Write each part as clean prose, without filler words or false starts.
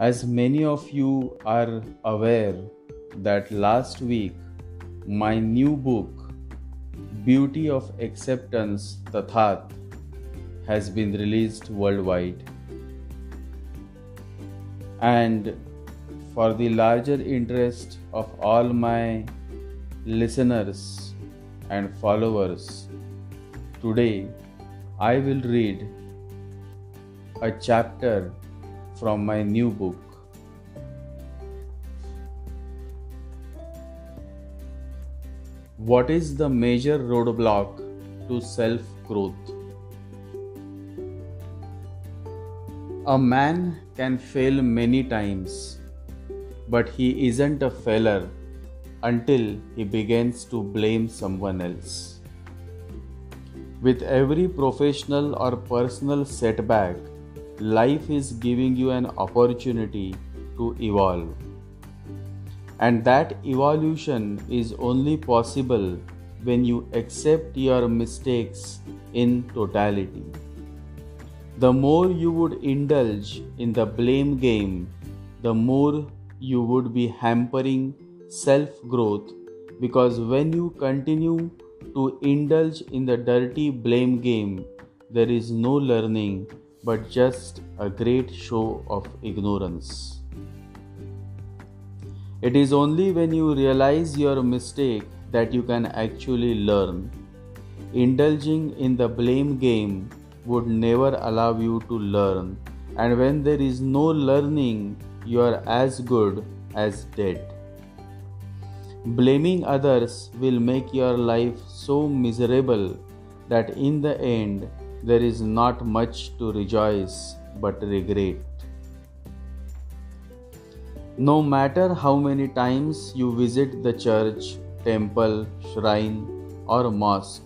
As many of you are aware that last week my new book Beauty of Acceptance Tathat has been released worldwide, and for the larger interest of all my listeners and followers, today I will read a chapter from my new book. What is the major roadblock to self-growth? A man can fail many times, but he isn't a failure until he begins to blame someone else. With every professional or personal setback, life is giving you an opportunity to evolve. And that evolution is only possible when you accept your mistakes in totality. The more you would indulge in the blame game, the more you would be hampering self-growth, because when you continue to indulge in the dirty blame game, there is no learning but just a great show of ignorance. It is only when you realize your mistake that you can actually learn. Indulging in the blame game would never allow you to learn, and when there is no learning, you are as good as dead. Blaming others will make your life so miserable that in the end there is not much to rejoice but regret. No matter how many times you visit the church, temple, shrine, or mosque,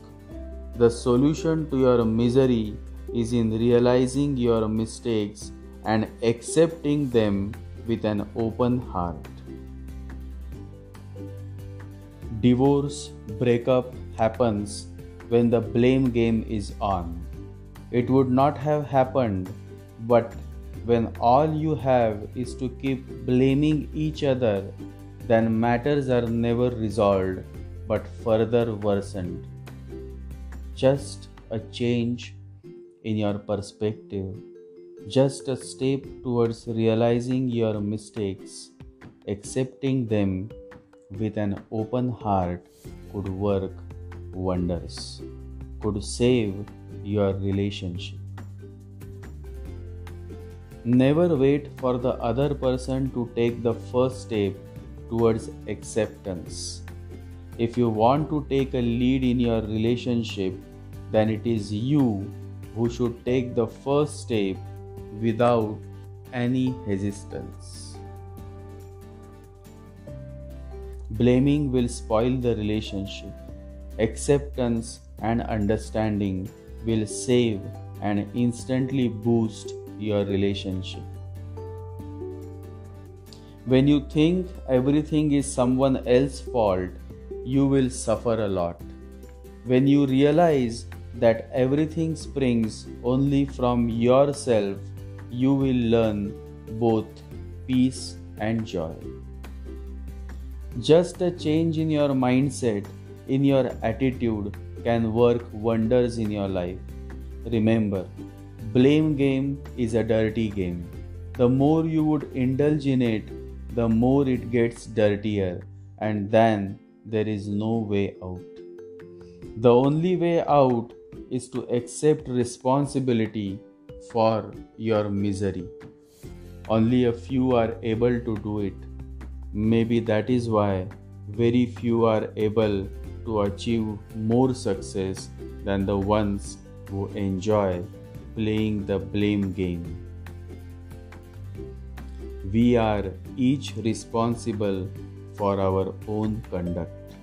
the solution to your misery is in realizing your mistakes and accepting them with an open heart. Divorce, breakup happens when the blame game is on. It would not have happened, but when all you have is to keep blaming each other, then matters are never resolved but further worsened. Just a change in your perspective, just a step towards realizing your mistakes, accepting them with an open heart could work wonders, could save your relationship. Never wait for the other person to take the first step towards acceptance. If you want to take a lead in your relationship, then it is you who should take the first step without any hesitance. Blaming will spoil the relationship. Acceptance and understanding will save and instantly boost your relationship. When you think everything is someone else's fault, you will suffer a lot. When you realize that everything springs only from yourself, you will learn both peace and joy. Just a change in your mindset, in your attitude, can work wonders in your life. Remember, blame game is a dirty game. The more you would indulge in it, the more it gets dirtier, and then there is no way out. The only way out is to accept responsibility for your misery. Only a few are able to do it. Maybe that is why very few are able to achieve more success than the ones who enjoy playing the blame game. We are each responsible for our own conduct.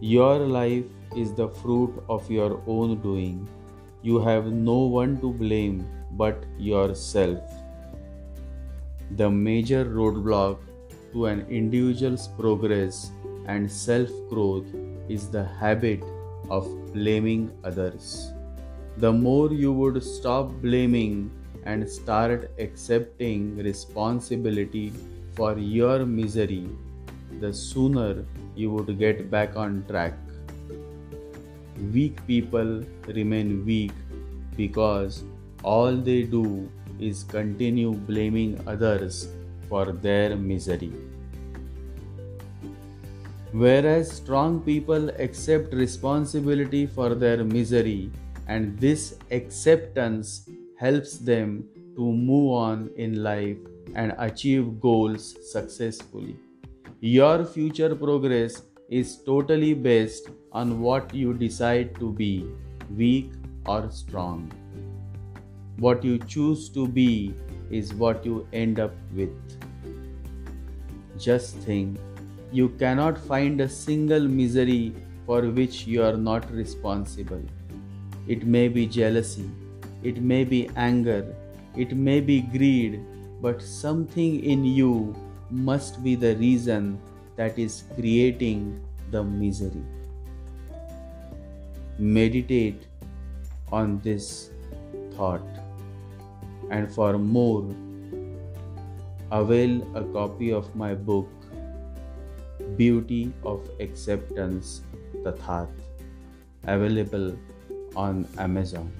Your life is the fruit of your own doing. You have no one to blame but yourself. The major roadblock to an individual's progress and self-growth is the habit of blaming others. The more you would stop blaming, and start accepting responsibility for your misery, the sooner you would get back on track. Weak people remain weak because all they do is continue blaming others for their misery. Whereas strong people accept responsibility for their misery, and this acceptance helps them to move on in life and achieve goals successfully. Your future progress is totally based on what you decide to be, weak or strong. What you choose to be is what you end up with. Just think, you cannot find a single misery for which you are not responsible. It may be jealousy, it may be anger, it may be greed, but something in you must be the reason that is creating the misery. Meditate on this thought, and for more, avail a copy of my book, Beauty of Acceptance Tathat, available on Amazon.